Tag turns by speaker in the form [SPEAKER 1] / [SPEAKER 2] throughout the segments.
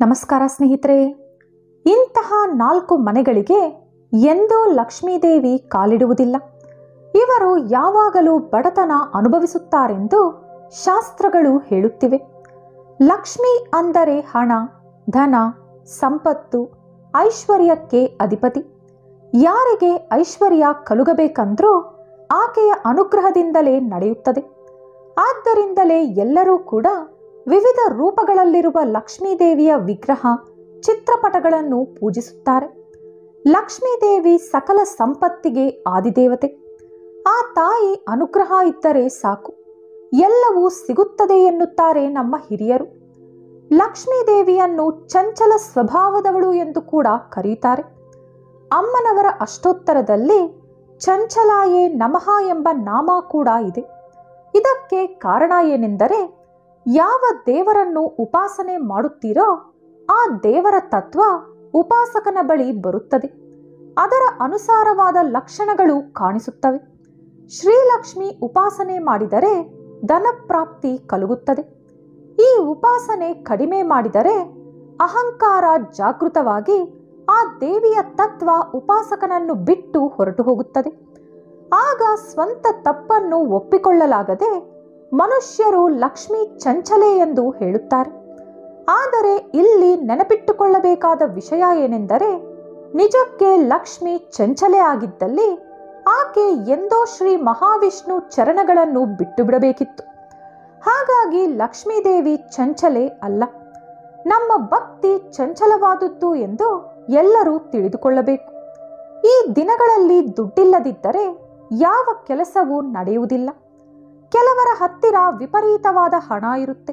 [SPEAKER 1] ನಮಸ್ಕಾರ ಸ್ನೇಹಿತರೆ. ಇಂತಹ 4 ಮನೆಗಳಿಗೆ ಎಂದೂ ಲಕ್ಷ್ಮೀದೇವಿ ಕಾಲಿಡುವುದಿಲ್ಲ. ಇವರು ಯಾವಾಗಲೂ ಬಡತನ ಅನುಭವಿಸುತ್ತಾರೆಂದು ಶಾಸ್ತ್ರಗಳು ಹೇಳುತ್ತಿವೆ. ಲಕ್ಷ್ಮಿ ಅಂದರೆ ಹಣ, ಧನ, ಸಂಪತ್ತು, ಐಶ್ವರ್ಯಕ್ಕೆ ಅಧಿಪತಿ. ಯಾರಿಗೆ ಐಶ್ವರ್ಯ ಕಲುಗಬೇಕಂದ್ರೂ ಆಕೆಯ ಅನುಗ್ರಹದಿಂದಲೇ ನಡೆಯುತ್ತದೆ. ಆದ್ದರಿಂದಲೇ ಎಲ್ಲರೂ ಕೂಡ ವಿವಿಧ ರೂಪಗಳಲ್ಲಿರುವ ಲಕ್ಷ್ಮೀದೇವಿಯ ವಿಗ್ರಹ, ಚಿತ್ರಪಟಗಳನ್ನು ಪೂಜಿಸುತ್ತಾರೆ. ಲಕ್ಷ್ಮೀದೇವಿ ಸಕಲ ಸಂಪತ್ತಿಗೆ ಆದಿದೇವತೆ. ಆ ತಾಯಿ ಅನುಗ್ರಹ ಇದ್ದರೆ ಸಾಕು, ಎಲ್ಲವೂ ಸಿಗುತ್ತದೆ ಎನ್ನುತ್ತಾರೆ ನಮ್ಮ ಹಿರಿಯರು. ಲಕ್ಷ್ಮೀದೇವಿಯನ್ನು ಚಂಚಲ ಸ್ವಭಾವದವಳು ಎಂದು ಕೂಡ ಕರೆಯುತ್ತಾರೆ. ಅಮ್ಮನವರ ಅಷ್ಟೋತ್ತರದಲ್ಲಿ ಚಂಚಲಾಯೇ ನಮಃ ಎಂಬ ನಾಮ ಕೂಡ ಇದೆ. ಇದಕ್ಕೆ ಕಾರಣ ಏನೆಂದರೆ, ಯಾವ ದೇವರನ್ನು ಉಪಾಸನೆ ಮಾಡುತ್ತೀರೋ ಆ ದೇವರ ತತ್ವ ಉಪಾಸಕನ ಬಳಿ ಬರುತ್ತದೆ. ಅದರ ಅನುಸಾರವಾದ ಲಕ್ಷಣಗಳು ಕಾಣಿಸುತ್ತವೆ. ಶ್ರೀಲಕ್ಷ್ಮಿ ಉಪಾಸನೆ ಮಾಡಿದರೆ ಧನಪ್ರಾಪ್ತಿ ಕಲುಗುತ್ತದೆ. ಈ ಉಪಾಸನೆ ಕಡಿಮೆ ಮಾಡಿದರೆ ಅಹಂಕಾರ ಜಾಗೃತವಾಗಿ ಆ ದೇವಿಯ ತತ್ವ ಉಪಾಸಕನನ್ನು ಬಿಟ್ಟು ಹೊರಟು ಹೋಗುತ್ತದೆ. ಆಗ ಸ್ವಂತ ತಪ್ಪನ್ನು ಒಪ್ಪಿಕೊಳ್ಳಲಾಗದೆ ಮನುಷ್ಯರು ಲಕ್ಷ್ಮಿ ಚಂಚಲೆ ಎಂದು ಹೇಳುತ್ತಾರೆ. ಆದರೆ ಇಲ್ಲಿ ನೆನಪಿಟ್ಟುಕೊಳ್ಳಬೇಕಾದ ವಿಷಯ ಏನೆಂದರೆ, ನಿಜಕ್ಕೆ ಲಕ್ಷ್ಮಿ ಚಂಚಲೆ ಆಗಿದ್ದಲ್ಲಿ ಆಕೆ ಎಂದೋ ಶ್ರೀ ಮಹಾವಿಷ್ಣು ಚರಣಗಳನ್ನು ಬಿಟ್ಟು ಬಿಡಬೇಕಿತ್ತು. ಹಾಗಾಗಿ ಲಕ್ಷ್ಮೀದೇವಿ ಚಂಚಲೆ ಅಲ್ಲ. ನಮ್ಮ ಭಕ್ತಿ ಚಂಚಲವಾದದ್ದು ಎಂದು ಎಲ್ಲರೂ ತಿಳಿದುಕೊಳ್ಳಬೇಕು. ಈ ದಿನಗಳಲ್ಲಿ ದುಡ್ಡಿಲ್ಲದಿದ್ದರೆ ಯಾವ ಕೆಲಸವೂ ನಡೆಯುವುದಿಲ್ಲ. ಕೆಲವರ ಹತ್ತಿರ ವಿಪರೀತವಾದ ಹಣ ಇರುತ್ತೆ,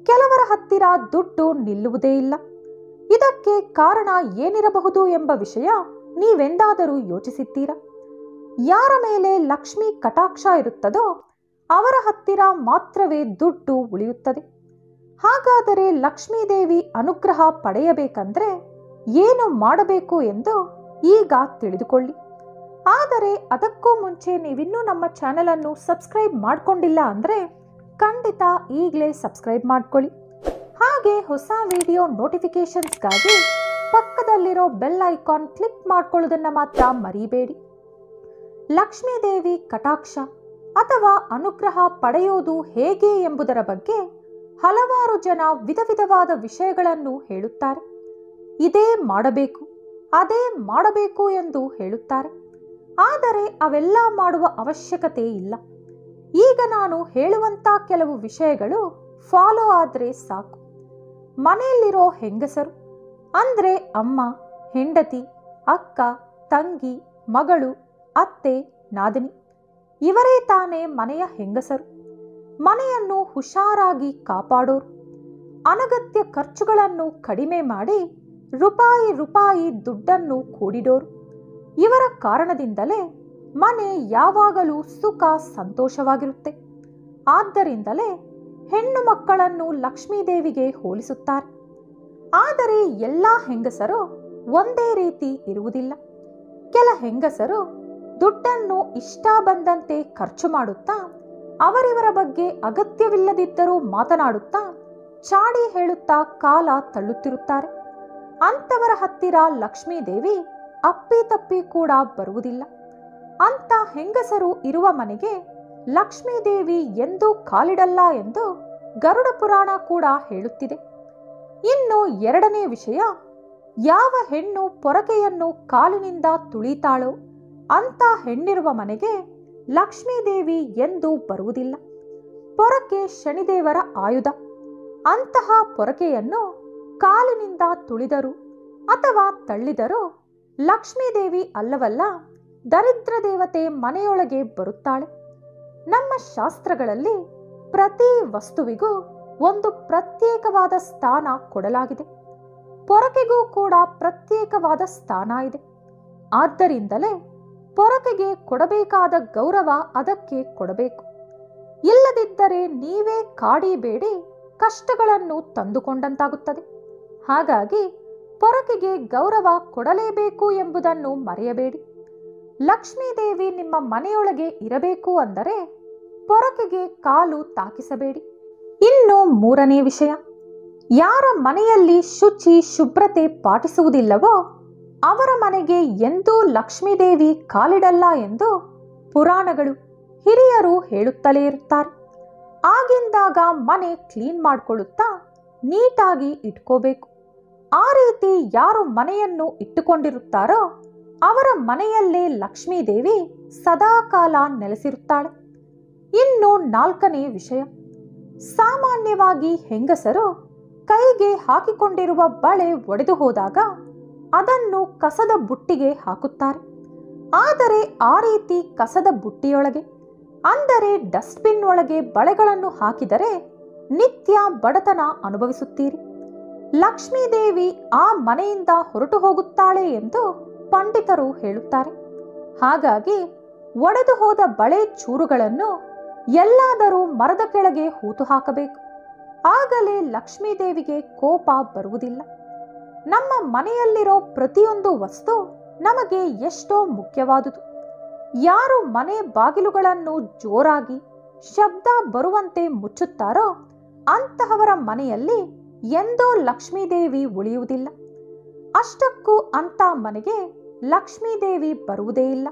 [SPEAKER 1] ಕೆಲವರ ಹತ್ತಿರ ದುಡ್ಡು ನಿಲ್ಲುವುದೇ ಇಲ್ಲ. ಇದಕ್ಕೆ ಕಾರಣ ಏನಿರಬಹುದು ಎಂಬ ವಿಷಯ ನೀವೆಂದಾದರೂ ಯೋಚಿಸಿದ್ದೀರಾ? ಯಾರ ಮೇಲೆ ಲಕ್ಷ್ಮಿ ಕಟಾಕ್ಷ ಇರುತ್ತದೋ ಅವರ ಹತ್ತಿರ ಮಾತ್ರವೇ ದುಡ್ಡು ಉಳಿಯುತ್ತದೆ. ಹಾಗಾದರೆ ಲಕ್ಷ್ಮೀದೇವಿ ಅನುಗ್ರಹ ಪಡೆಯಬೇಕಂದ್ರೆ ಏನು ಮಾಡಬೇಕು ಎಂದು ಈಗ ತಿಳಿದುಕೊಳ್ಳಿ. ಆದರೆ ಅದಕ್ಕೂ ಮುಂಚೆ ನೀವಿನ್ನೂ ನಮ್ಮ ಚಾನೆಲನ್ನು ಸಬ್ಸ್ಕ್ರೈಬ್ ಮಾಡಿಕೊಂಡಿಲ್ಲ ಅಂದರೆ ಖಂಡಿತ ಈಗಲೇ ಸಬ್ಸ್ಕ್ರೈಬ್ ಮಾಡ್ಕೊಳ್ಳಿ. ಹಾಗೆ ಹೊಸ ವಿಡಿಯೋ ನೋಟಿಫಿಕೇಶನ್ಸ್ಗಾಗಿ ಪಕ್ಕದಲ್ಲಿರೋ ಬೆಲ್ ಐಕಾನ್ ಕ್ಲಿಕ್ ಮಾಡ್ಕೊಳ್ಳೋದನ್ನು ಮಾತ್ರ ಮರಿಬೇಡಿ. ಲಕ್ಷ್ಮೀದೇವಿ ಕಟಾಕ್ಷ ಅಥವಾ ಅನುಗ್ರಹ ಪಡೆಯೋದು ಹೇಗೆ ಎಂಬುದರ ಬಗ್ಗೆ ಹಲವಾರು ಜನ ವಿಧ ವಿಧವಾದ ವಿಷಯಗಳನ್ನು ಹೇಳುತ್ತಾರೆ. ಇದೇ ಮಾಡಬೇಕು, ಅದೇ ಮಾಡಬೇಕು ಎಂದು ಹೇಳುತ್ತಾರೆ. ಆದರೆ ಅವೆಲ್ಲ ಮಾಡುವ ಅವಶ್ಯಕತೆ ಇಲ್ಲ. ಈಗ ನಾನು ಹೇಳುವಂಥ ಕೆಲವು ವಿಷಯಗಳು ಫಾಲೋ ಆದರೆ ಸಾಕು. ಮನೆಯಲ್ಲಿರೋ ಹೆಂಗಸರು ಅಂದರೆ ಅಮ್ಮ, ಹೆಂಡತಿ, ಅಕ್ಕ, ತಂಗಿ, ಮಗಳು, ಅತ್ತೆ, ನಾದಿನಿ, ಇವರೇ ತಾನೇ ಮನೆಯ ಹೆಂಗಸರು. ಮನೆಯನ್ನು ಹುಷಾರಾಗಿ ಕಾಪಾಡೋರು, ಅನಗತ್ಯ ಖರ್ಚುಗಳನ್ನು ಕಡಿಮೆ ಮಾಡಿ ರೂಪಾಯಿ ರೂಪಾಯಿ ದುಡ್ಡನ್ನು ಕೂಡಿಡೋರು. ಇವರ ಕಾರಣದಿಂದಲೇ ಮನೆ ಯಾವಾಗಲೂ ಸುಖ ಸಂತೋಷವಾಗಿರುತ್ತೆ. ಆದ್ದರಿಂದಲೇ ಹೆಣ್ಣು ಮಕ್ಕಳನ್ನು ಲಕ್ಷ್ಮೀದೇವಿಗೆ ಹೋಲಿಸುತ್ತಾರೆ. ಆದರೆ ಎಲ್ಲ ಹೆಂಗಸರು ಒಂದೇ ರೀತಿ ಇರುವುದಿಲ್ಲ. ಕೆಲ ಹೆಂಗಸರು ದುಡ್ಡನ್ನು ಇಷ್ಟ ಬಂದಂತೆ ಖರ್ಚು ಮಾಡುತ್ತಾ, ಅವರಿವರ ಬಗ್ಗೆ ಅಗತ್ಯವಿಲ್ಲದಿದ್ದರೂ ಮಾತನಾಡುತ್ತಾ, ಚಾಡಿ ಹೇಳುತ್ತಾ ಕಾಲ ತಳ್ಳುತ್ತಿರುತ್ತಾರೆ. ಅಂಥವರ ಹತ್ತಿರ ಲಕ್ಷ್ಮೀದೇವಿ ಅಪ್ಪಿತಪ್ಪಿ ಕೂಡ ಬರುವುದಿಲ್ಲ. ಅಂತ ಹೆಂಗಸರು ಇರುವ ಮನೆಗೆ ಲಕ್ಷ್ಮೀದೇವಿ ಎಂದೂ ಕಾಲಿಡಲ್ಲ ಎಂದು ಗರುಡ ಪುರಾಣ ಕೂಡ ಹೇಳುತ್ತಿದೆ. ಇನ್ನು ಎರಡನೇ ವಿಷಯ, ಯಾವ ಹೆಣ್ಣು ಪೊರಕೆಯನ್ನು ಕಾಲಿನಿಂದ ತುಳಿತಾಳೋ ಅಂತ ಹೆಣ್ಣಿರುವ ಮನೆಗೆ ಲಕ್ಷ್ಮೀದೇವಿ ಎಂದೂ ಬರುವುದಿಲ್ಲ. ಪೊರಕೆ ಶನಿದೇವರ ಆಯುಧ. ಅಂತಹ ಪೊರಕೆಯನ್ನು ಕಾಲಿನಿಂದ ತುಳಿದರು ಅಥವಾ ತಳ್ಳಿದರೂ ಲಕ್ಷ್ಮೀದೇವಿ ಅಲ್ಲವಲ್ಲ, ದರಿದ್ರ ದೇವತೆ ಮನೆಯೊಳಗೆ ಬರುತ್ತಾಳೆ. ನಮ್ಮ ಶಾಸ್ತ್ರಗಳಲ್ಲಿ ಪ್ರತಿ ವಸ್ತುವಿಗೂ ಒಂದು ಪ್ರತ್ಯೇಕವಾದ ಸ್ಥಾನ ಕೊಡಲಾಗಿದೆ. ಪೊರಕೆಗೂ ಕೂಡ ಪ್ರತ್ಯೇಕವಾದ ಸ್ಥಾನ ಇದೆ. ಆದ್ದರಿಂದಲೇ ಪೊರಕೆಗೆ ಕೊಡಬೇಕಾದ ಗೌರವ ಅದಕ್ಕೆ ಕೊಡಬೇಕು. ಇಲ್ಲದಿದ್ದರೆ ನೀವೇ ಕಾಡಿಬೇಡಿ ಕಷ್ಟಗಳನ್ನು ತಂದುಕೊಂಡಂತಾಗುತ್ತದೆ. ಹಾಗಾಗಿ ಪೊರಕೆಗೆ ಗೌರವ ಕೊಡಲೇಬೇಕು ಎಂಬುದನ್ನು ಮರೆಯಬೇಡಿ. ಲಕ್ಷ್ಮೀದೇವಿ ನಿಮ್ಮ ಮನೆಯೊಳಗೆ ಇರಬೇಕು ಅಂದರೆ ಪೊರಕೆಗೆ ಕಾಲು ತಾಕಿಸಬೇಡಿ. ಇನ್ನು ಮೂರನೇ ವಿಷಯ, ಯಾರ ಮನೆಯಲ್ಲಿ ಶುಚಿ ಶುಭ್ರತೆ ಪಾಟಿಸುವುದಿಲ್ಲವೋ ಅವರ ಮನೆಗೆ ಎಂದೂ ಲಕ್ಷ್ಮೀದೇವಿ ಕಾಲಿಡಲ್ಲ ಎಂದು ಪುರಾಣಗಳು ಹಿರಿಯರು ಹೇಳುತ್ತಲೇ ಇರುತ್ತಾರೆ. ಆಗಿಂದಾಗ ಮನೆ ಕ್ಲೀನ್ ಮಾಡಿಕೊಳ್ಳುತ್ತಾ ನೀಟಾಗಿ ಇಟ್ಕೋಬೇಕು. ಆ ರೀತಿ ಯಾರು ಮನೆಯನ್ನು ಇಟ್ಟುಕೊಂಡಿರುತ್ತಾರೋ ಅವರ ಮನೆಯಲ್ಲೇ ಲಕ್ಷ್ಮೀದೇವಿ ಸದಾಕಾಲ ನೆಲೆಸಿರುತ್ತಾಳೆ. ಇನ್ನು 4ನೇ ವಿಷಯ, ಸಾಮಾನ್ಯವಾಗಿ ಹೆಂಗಸರು ಕೈಗೆ ಹಾಕಿಕೊಂಡಿರುವ ಬಳೆ ಒಡೆದು ಹೋದಾಗ ಅದನ್ನು ಕಸದ ಬುಟ್ಟಿಗೆ ಹಾಕುತ್ತಾರೆ. ಆದರೆ ಆ ರೀತಿ ಕಸದ ಬುಟ್ಟಿಯೊಳಗೆ ಅಂದರೆ ಡಸ್ಟ್ಬಿನ್ ಒಳಗೆ ಬಳೆಗಳನ್ನು ಹಾಕಿದರೆ ನಿತ್ಯ ಬಡತನ ಅನುಭವಿಸುತ್ತೀರಿ. ಲಕ್ಷ್ಮೀದೇವಿ ಆ ಮನೆಯಿಂದ ಹೊರಟು ಹೋಗುತ್ತಾಳೆ ಎಂದು ಪಂಡಿತರು ಹೇಳುತ್ತಾರೆ. ಹಾಗಾಗಿ ಒಡೆದು ಹೋದ ಬಳೆ ಚೂರುಗಳನ್ನು ಎಲ್ಲಾದರೂ ಮರದ ಕೆಳಗೆ ಹೂತು ಹಾಕಬೇಕು. ಆಗಲೇ ಲಕ್ಷ್ಮೀದೇವಿಗೆ ಕೋಪ ಬರುವುದಿಲ್ಲ. ನಮ್ಮ ಮನೆಯಲ್ಲಿರೋ ಪ್ರತಿಯೊಂದು ವಸ್ತು ನಮಗೆ ಎಷ್ಟೋ ಮುಖ್ಯವಾದುದು. ಯಾರು ಮನೆ ಬಾಗಿಲುಗಳನ್ನು ಜೋರಾಗಿ ಶಬ್ದ ಬರುವಂತೆ ಮುಚ್ಚುತ್ತಾರೋ ಅಂತಹವರ ಮನೆಯಲ್ಲಿ ಎಂದೋ ಲಕ್ಷ್ಮೀದೇವಿ ಉಳಿಯುವುದಿಲ್ಲ. ಅಷ್ಟಕ್ಕೂ ಅಂತ ಮನೆಗೆ ಲಕ್ಷ್ಮೀದೇವಿ ಬರುವುದೇ ಇಲ್ಲ.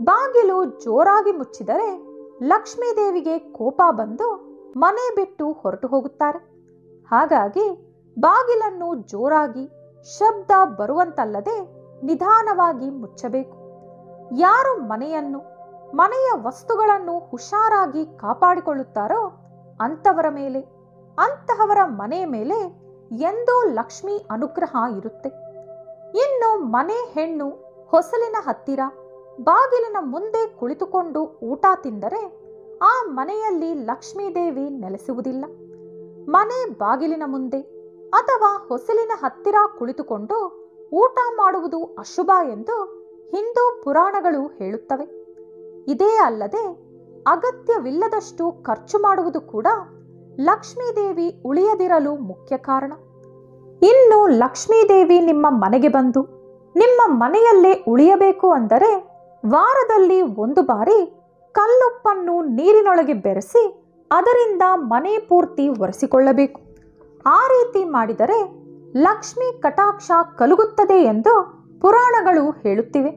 [SPEAKER 1] ಬಾಗಿಲು ಜೋರಾಗಿ ಮುಚ್ಚಿದರೆ ಲಕ್ಷ್ಮೀದೇವಿಗೆ ಕೋಪ ಬಂದು ಮನೆ ಬಿಟ್ಟು ಹೊರಟು ಹೋಗುತ್ತಾರೆ. ಹಾಗಾಗಿ ಬಾಗಿಲನ್ನು ಜೋರಾಗಿ ಶಬ್ದ ಬರುವಂತಲ್ಲದೆ ನಿಧಾನವಾಗಿ ಮುಚ್ಚಬೇಕು. ಯಾರು ಮನೆಯನ್ನು ಮನೆಯ ವಸ್ತುಗಳನ್ನು ಹುಷಾರಾಗಿ ಕಾಪಾಡಿಕೊಳ್ಳುತ್ತಾರೋ ಅಂತಹವರ ಮನೆಯ ಮೇಲೆ ಎಂದೋ ಲಕ್ಷ್ಮಿ ಅನುಗ್ರಹ ಇರುತ್ತೆ. ಇನ್ನು ಮನೆ ಹೆಣ್ಣು ಹೊಸಲಿನ ಹತ್ತಿರ ಬಾಗಿಲಿನ ಮುಂದೆ ಕುಳಿತುಕೊಂಡು ಊಟ ತಿಂದರೆ ಆ ಮನೆಯಲ್ಲಿ ಲಕ್ಷ್ಮೀದೇವಿ ನೆಲೆಸುವುದಿಲ್ಲ. ಮನೆ ಬಾಗಿಲಿನ ಮುಂದೆ ಅಥವಾ ಹೊಸಲಿನ ಹತ್ತಿರ ಕುಳಿತುಕೊಂಡು ಊಟ ಮಾಡುವುದು ಅಶುಭ ಎಂದು ಹಿಂದೂ ಪುರಾಣಗಳು ಹೇಳುತ್ತವೆ. ಇದೇ ಅಲ್ಲದೆ ಅಗತ್ಯವಿಲ್ಲದಷ್ಟು ಖರ್ಚು ಮಾಡುವುದು ಕೂಡ ಲಕ್ಷ್ಮೀದೇವಿ ಉಳಿಯದಿರಲು ಮುಖ್ಯ ಕಾರಣ. ಇನ್ನು ಲಕ್ಷ್ಮೀದೇವಿ ನಿಮ್ಮ ಮನೆಗೆ ಬಂದು ನಿಮ್ಮ ಮನೆಯಲ್ಲೇ ಉಳಿಯಬೇಕು ಅಂದರೆ ವಾರದಲ್ಲಿ 1 ಬಾರಿ ಕಲ್ಲುಪ್ಪನ್ನು ನೀರಿನೊಳಗೆ ಬೆರೆಸಿ ಅದರಿಂದ ಮನೆ ಪೂರ್ತಿ ಒರೆಸಿಕೊಳ್ಳಬೇಕು. ಆ ರೀತಿ ಮಾಡಿದರೆ ಲಕ್ಷ್ಮಿ ಕಟಾಕ್ಷ ಕಲುಗುತ್ತದೆ ಎಂದು ಪುರಾಣಗಳು ಹೇಳುತ್ತಿವೆ.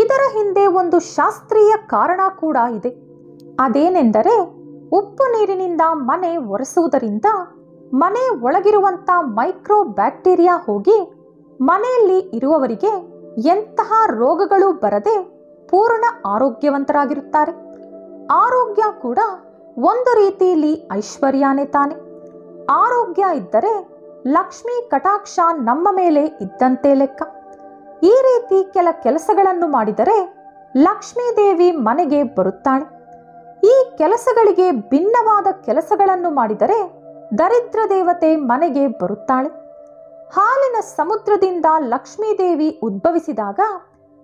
[SPEAKER 1] ಇದರ ಹಿಂದೆ ಒಂದು ಶಾಸ್ತ್ರೀಯ ಕಾರಣ ಕೂಡ ಇದೆ. ಅದೇನೆಂದರೆ ಉಪ್ಪು ನೀರಿನಿಂದ ಮನೆ ಒರೆಸುವುದರಿಂದ ಮನೆ ಒಳಗಿರುವಂಥ ಮೈಕ್ರೋ ಬ್ಯಾಕ್ಟೀರಿಯಾ ಹೋಗಿ ಮನೆಯಲ್ಲಿ ಇರುವವರಿಗೆ ಎಂತಹ ರೋಗಗಳು ಬರದೆ ಪೂರ್ಣ ಆರೋಗ್ಯವಂತರಾಗಿರುತ್ತಾರೆ. ಆರೋಗ್ಯ ಕೂಡ ಒಂದು ರೀತಿಯಲ್ಲಿ ಐಶ್ವರ್ಯನೇ ತಾನೆ. ಆರೋಗ್ಯ ಇದ್ದರೆ ಲಕ್ಷ್ಮೀ ಕಟಾಕ್ಷ ನಮ್ಮ ಮೇಲೆ ಇದ್ದಂತೆ ಲೆಕ್ಕ. ಈ ರೀತಿ ಕೆಲ ಕೆಲಸಗಳನ್ನು ಮಾಡಿದರೆ ಲಕ್ಷ್ಮೀದೇವಿ ಮನೆಗೆ ಬರುತ್ತಾಳೆ. ಈ ಕೆಲಸಗಳಿಗೆ ಭಿನ್ನವಾದ ಕೆಲಸಗಳನ್ನು ಮಾಡಿದರೆ ದರಿದ್ರ ದೇವತೆ ಮನೆಗೆ ಬರುತ್ತಾಳೆ. ಹಾಲಿನ ಸಮುದ್ರದಿಂದ ಲಕ್ಷ್ಮೀದೇವಿ ಉದ್ಭವಿಸಿದಾಗ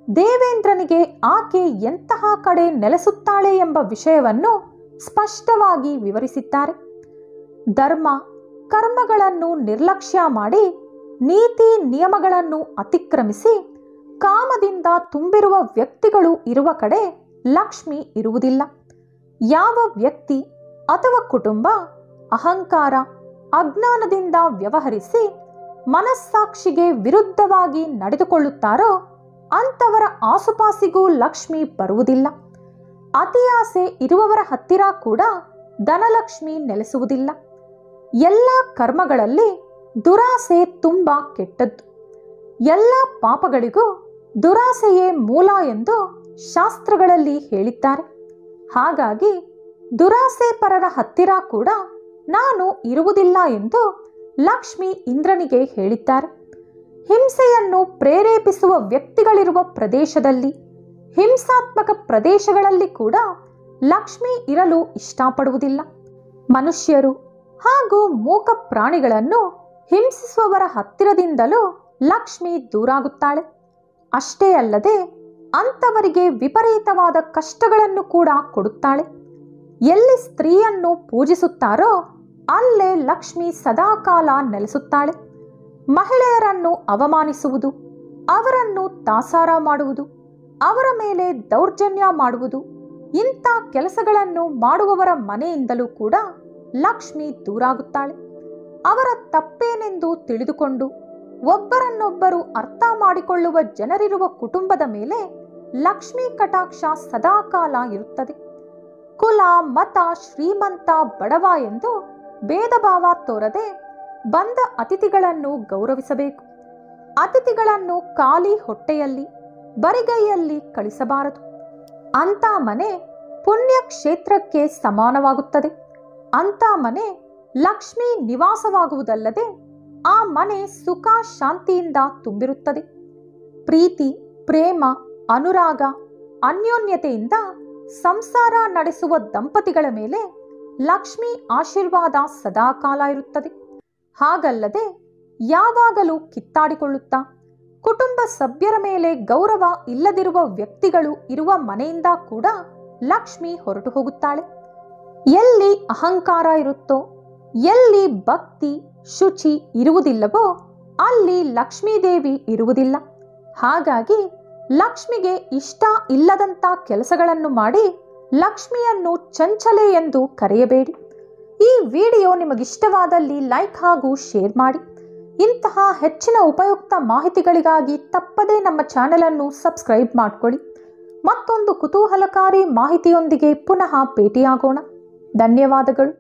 [SPEAKER 1] ದೇವೇಂದ್ರನಿಗೆ ಆಕೆ ಎಂತಹ ಕಡೆ ನೆಲೆಸುತ್ತಾಳೆ ಎಂಬ ವಿಷಯವನ್ನು ಸ್ಪಷ್ಟವಾಗಿ ವಿವರಿಸಿದ್ದಾರೆ. ಧರ್ಮ ಕರ್ಮಗಳನ್ನು ನಿರ್ಲಕ್ಷ್ಯ ಮಾಡಿ ನೀತಿ ನಿಯಮಗಳನ್ನು ಅತಿಕ್ರಮಿಸಿ ಕಾಮದಿಂದ ತುಂಬಿರುವ ವ್ಯಕ್ತಿಗಳು ಇರುವ ಕಡೆ ಲಕ್ಷ್ಮಿ ಇರುವುದಿಲ್ಲ. ಯಾವ ವ್ಯಕ್ತಿ ಅಥವಾ ಕುಟುಂಬ ಅಹಂಕಾರ ಅಜ್ಞಾನದಿಂದ ವ್ಯವಹರಿಸಿ ಮನಸ್ಸಾಕ್ಷಿಗೆ ವಿರುದ್ಧವಾಗಿ ನಡೆದುಕೊಳ್ಳುತ್ತಾರೋ ಅಂತವರ ಆಸುಪಾಸಿಗೂ ಲಕ್ಷ್ಮಿ ಬರುವುದಿಲ್ಲ. ಅತಿಯಾಸೆ ಇರುವವರ ಹತ್ತಿರ ಕೂಡ ಧನಲಕ್ಷ್ಮಿ ನೆಲೆಸುವುದಿಲ್ಲ. ಎಲ್ಲ ಕರ್ಮಗಳಲ್ಲಿ ದುರಾಸೆ ತುಂಬ ಕೆಟ್ಟದ್ದು. ಎಲ್ಲ ಪಾಪಗಳಿಗೂ ದುರಾಸೆಯೇ ಮೂಲ ಎಂದು ಶಾಸ್ತ್ರಗಳಲ್ಲಿ ಹೇಳಿದ್ದಾರೆ. ಹಾಗಾಗಿ ದುರಾಸೆ ಪರರ ಹತ್ತಿರ ಕೂಡ ನಾನು ಇರುವುದಿಲ್ಲ ಎಂದು ಲಕ್ಷ್ಮಿ ಇಂದ್ರನಿಗೆ ಹೇಳಿದ್ದಾರೆ. ಹಿಂಸೆಯನ್ನು ಪ್ರೇರೇಪಿಸುವ ವ್ಯಕ್ತಿಗಳಿರುವ ಪ್ರದೇಶದಲ್ಲಿ, ಹಿಂಸಾತ್ಮಕ ಪ್ರದೇಶಗಳಲ್ಲಿ ಕೂಡ ಲಕ್ಷ್ಮಿ ಇರಲು ಇಷ್ಟಪಡುವುದಿಲ್ಲ. ಮನುಷ್ಯರು ಹಾಗೂ ಮೂಕ ಪ್ರಾಣಿಗಳನ್ನು ಹಿಂಸಿಸುವವರ ಹತ್ತಿರದಿಂದಲೂ ಲಕ್ಷ್ಮಿ ದೂರಾಗುತ್ತಾಳೆ. ಅಷ್ಟೇ ಅಲ್ಲದೆ ಅಂಥವರಿಗೆ ವಿಪರೀತವಾದ ಕಷ್ಟಗಳನ್ನು ಕೂಡ ಕೊಡುತ್ತಾಳೆ. ಎಲ್ಲಿ ಸ್ತ್ರೀಯನ್ನು ಪೂಜಿಸುತ್ತಾರೋ ಅಲ್ಲೇ ಲಕ್ಷ್ಮಿ ಸದಾಕಾಲ ನೆಲೆಸುತ್ತಾಳೆ. ಮಹಿಳೆಯರನ್ನು ಅವಮಾನಿಸುವುದು, ಅವರನ್ನು ತಾಸಾರ ಮಾಡುವುದು, ಅವರ ಮೇಲೆ ದೌರ್ಜನ್ಯ ಮಾಡುವುದು, ಇಂಥ ಕೆಲಸಗಳನ್ನು ಮಾಡುವವರ ಮನೆಯಿಂದಲೂ ಕೂಡ ಲಕ್ಷ್ಮಿ ದೂರಾಗುತ್ತಾಳೆ. ಅವರ ತಪ್ಪೇನೆಂದು ತಿಳಿದುಕೊಂಡು ಒಬ್ಬರನ್ನೊಬ್ಬರು ಅರ್ಥ ಮಾಡಿಕೊಳ್ಳುವ ಜನರಿರುವ ಕುಟುಂಬದ ಮೇಲೆ ಲಕ್ಷ್ಮೀ ಕಟಾಕ್ಷ ಸದಾಕಾಲ ಇರುತ್ತದೆ. ಕುಲ, ಮತ, ಶ್ರೀಮಂತ, ಬಡವ ಎಂದು ಭೇದ ಭಾವ ತೋರದೆ ಬಂದ ಅತಿಥಿಗಳನ್ನು ಗೌರವಿಸಬೇಕು. ಅತಿಥಿಗಳನ್ನು ಖಾಲಿ ಹೊಟ್ಟೆಯಲ್ಲಿ ಬರಿಗೈಯಲ್ಲಿ ಕಳಿಸಬಾರದು. ಅಂಥ ಮನೆ ಪುಣ್ಯ ಕ್ಷೇತ್ರಕ್ಕೆ ಸಮಾನವಾಗುತ್ತದೆ. ಅಂಥ ಮನೆ ಲಕ್ಷ್ಮೀ ನಿವಾಸವಾಗುವುದಲ್ಲದೆ ಆ ಮನೆ ಸುಖ ಶಾಂತಿಯಿಂದ ತುಂಬಿರುತ್ತದೆ. ಪ್ರೀತಿ, ಪ್ರೇಮ, ಅನುರಾಗ, ಅನ್ಯೋನ್ಯತೆಯಿಂದ ಸಂಸಾರ ನಡೆಸುವ ದಂಪತಿಗಳ ಮೇಲೆ ಲಕ್ಷ್ಮೀ ಆಶೀರ್ವಾದ ಸದಾಕಾಲ ಇರುತ್ತದೆ. ಹಾಗಲ್ಲದೆ ಯಾವಾಗಲೂ ಕಿತ್ತಾಡಿಕೊಳ್ಳುತ್ತಾ ಕುಟುಂಬ ಸಭ್ಯರ ಮೇಲೆ ಗೌರವ ಇಲ್ಲದಿರುವ ವ್ಯಕ್ತಿಗಳು ಇರುವ ಮನೆಯಿಂದ ಕೂಡ ಲಕ್ಷ್ಮಿ ಹೊರಟು ಹೋಗುತ್ತಾಳೆ. ಎಲ್ಲಿ ಅಹಂಕಾರ ಇರುತ್ತೋ, ಎಲ್ಲಿ ಭಕ್ತಿ ಶುಚಿ ಇರುವುದಿಲ್ಲವೋ ಅಲ್ಲಿ ಲಕ್ಷ್ಮೀದೇವಿ ಇರುವುದಿಲ್ಲ. ಹಾಗಾಗಿ ಲಕ್ಷ್ಮಿಗೆ ಇಷ್ಟ ಇಲ್ಲದಂಥ ಕೆಲಸಗಳನ್ನು ಮಾಡಿ ಲಕ್ಷ್ಮಿಯನ್ನು ಚಂಚಲೆ ಎಂದು ಕರೆಯಬೇಡಿ. ಈ ವಿಡಿಯೋ ನಿಮಗಿಷ್ಟವಾದಲ್ಲಿ ಲೈಕ್ ಹಾಗೂ ಶೇರ್ ಮಾಡಿ. ಇಂತಹ ಹೆಚ್ಚಿನ ಉಪಯುಕ್ತ ಮಾಹಿತಿಗಳಿಗಾಗಿ ತಪ್ಪದೇ ನಮ್ಮ ಚಾನೆಲ್ ಅನ್ನು ಸಬ್ಸ್ಕ್ರೈಬ್ ಮಾಡಿಕೊಳ್ಳಿ. ಮತ್ತೊಂದು ಕುತೂಹಲಕಾರಿ ಮಾಹಿತಿಯೊಂದಿಗೆ ಪುನಃ ಭೇಟಿಯಾಗೋಣ. ಧನ್ಯವಾದಗಳು.